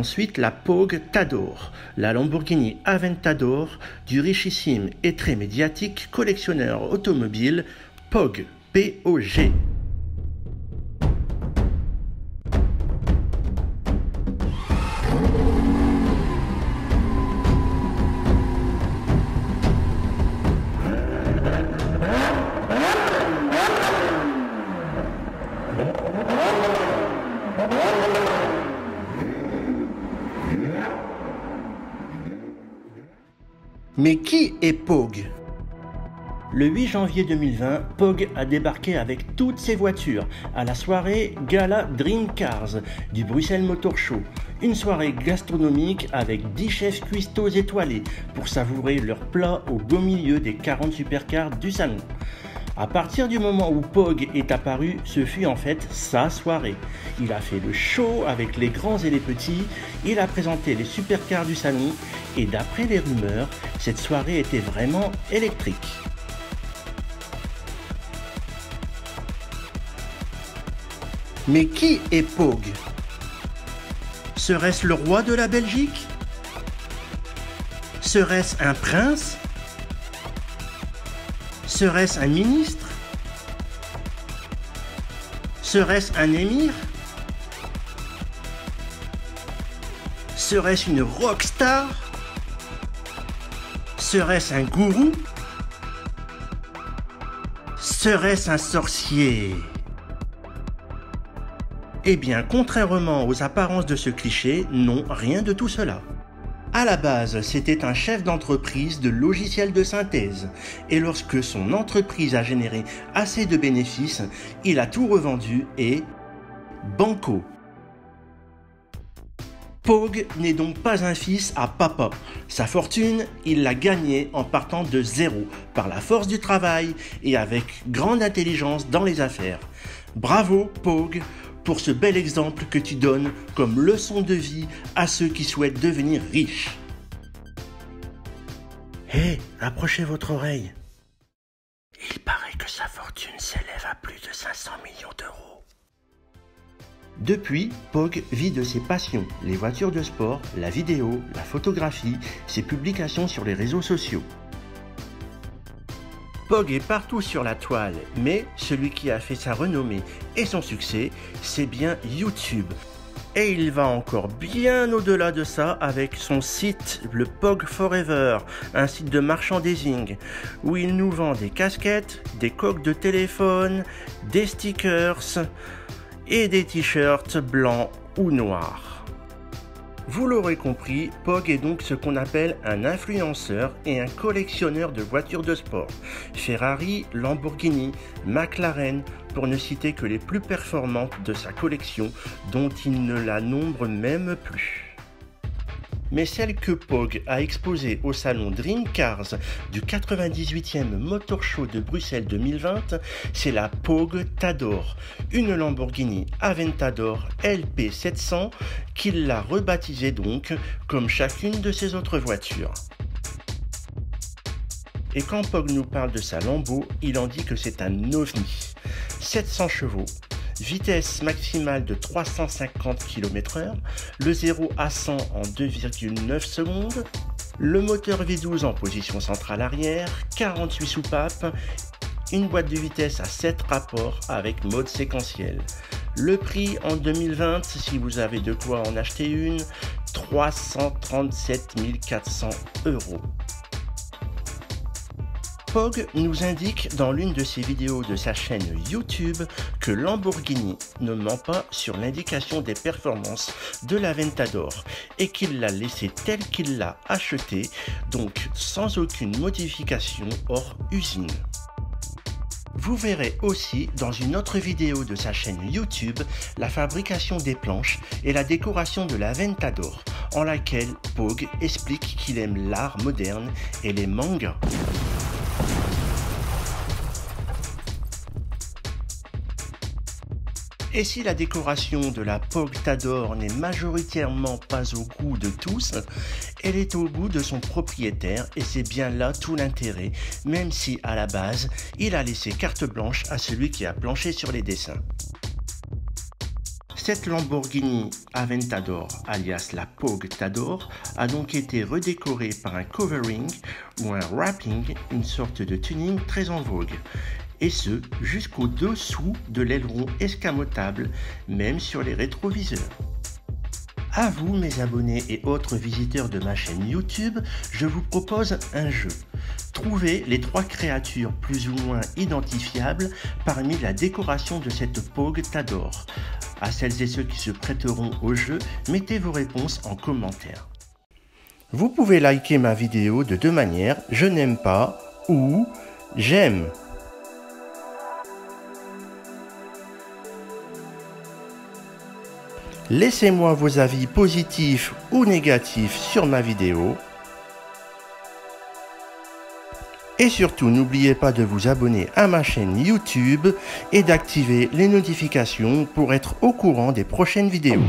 ensuite la Pogue Tador, la Lamborghini Aventador du richissime et très médiatique collectionneur automobile Pog, P-O-G. Mais qui est Pog ? Le 8 janvier 2020, Pog a débarqué avec toutes ses voitures à la soirée Gala Dream Cars du Bruxelles Motor Show. Une soirée gastronomique avec 10 chefs cuistots étoilés pour savourer leurs plats au beau milieu des 40 supercars du salon. À partir du moment où Pog est apparu, ce fut en fait sa soirée. Il a fait le show avec les grands et les petits, il a présenté les supercars du salon et d'après les rumeurs, cette soirée était vraiment électrique. Mais qui est Pog ? Serait-ce le roi de la Belgique ? Serait-ce un prince ? Serait-ce un ministre ? Serait-ce un émir ? Serait-ce une rockstar ? Serait-ce un gourou ? Serait-ce un sorcier ? Eh bien, contrairement aux apparences de ce cliché, non, rien de tout cela. À la base, c'était un chef d'entreprise de logiciels de synthèse, et lorsque son entreprise a généré assez de bénéfices, il a tout revendu et... banco. Pog n'est donc pas un fils à papa. Sa fortune, il l'a gagnée en partant de zéro, par la force du travail et avec grande intelligence dans les affaires. Bravo, Pog, pour ce bel exemple que tu donnes comme leçon de vie à ceux qui souhaitent devenir riches. Hé, approchez votre oreille. Il paraît que sa fortune s'élève à plus de 500 millions d'euros. Depuis, Pog vit de ses passions, les voitures de sport, la vidéo, la photographie, ses publications sur les réseaux sociaux. Pog est partout sur la toile, mais celui qui a fait sa renommée et son succès, c'est bien YouTube. Et il va encore bien au-delà de ça avec son site, le Pog Forever, un site de merchandising, où il nous vend des casquettes, des coques de téléphone, des stickers et des t-shirts blancs ou noirs. Vous l'aurez compris, Pog est donc ce qu'on appelle un influenceur et un collectionneur de voitures de sport. Ferrari, Lamborghini, McLaren, pour ne citer que les plus performantes de sa collection, dont il ne la nombre même plus. Mais celle que Pog a exposée au salon Dream Cars du 98e Motor Show de Bruxelles 2020, c'est la Pog Tador, une Lamborghini Aventador LP700 qu'il l'a rebaptisée donc comme chacune de ses autres voitures. Et quand Pog nous parle de sa Lambo, il en dit que c'est un ovni. 700 chevaux, vitesse maximale de 350 km/h, le 0 à 100 en 2,9 secondes, le moteur V12 en position centrale arrière, 48 soupapes, une boîte de vitesse à 7 rapports avec mode séquentiel. Le prix en 2020, si vous avez de quoi en acheter une, 337 400 €. Pog nous indique dans l'une de ses vidéos de sa chaîne YouTube que Lamborghini ne ment pas sur l'indication des performances de l'Aventador et qu'il l'a laissé tel qu'il l'a acheté, donc sans aucune modification hors usine. Vous verrez aussi dans une autre vidéo de sa chaîne YouTube la fabrication des planches et la décoration de l'Aventador, en laquelle Pog explique qu'il aime l'art moderne et les mangas. Et si la décoration de la Pog Tador n'est majoritairement pas au goût de tous, elle est au goût de son propriétaire et c'est bien là tout l'intérêt, même si à la base, il a laissé carte blanche à celui qui a planché sur les dessins. Cette Lamborghini Aventador, alias la Pogue Tador, a donc été redécorée par un covering ou un wrapping, une sorte de tuning très en vogue. Et ce, jusqu'au dessous de l'aileron escamotable, même sur les rétroviseurs. À vous, mes abonnés et autres visiteurs de ma chaîne YouTube, je vous propose un jeu. Trouvez les 3 créatures plus ou moins identifiables parmi la décoration de cette Pogue Tador. À celles et ceux qui se prêteront au jeu, mettez vos réponses en commentaire. Vous pouvez liker ma vidéo de 2 manières, je n'aime pas ou j'aime. Laissez-moi vos avis positifs ou négatifs sur ma vidéo. Et surtout, n'oubliez pas de vous abonner à ma chaîne YouTube et d'activer les notifications pour être au courant des prochaines vidéos.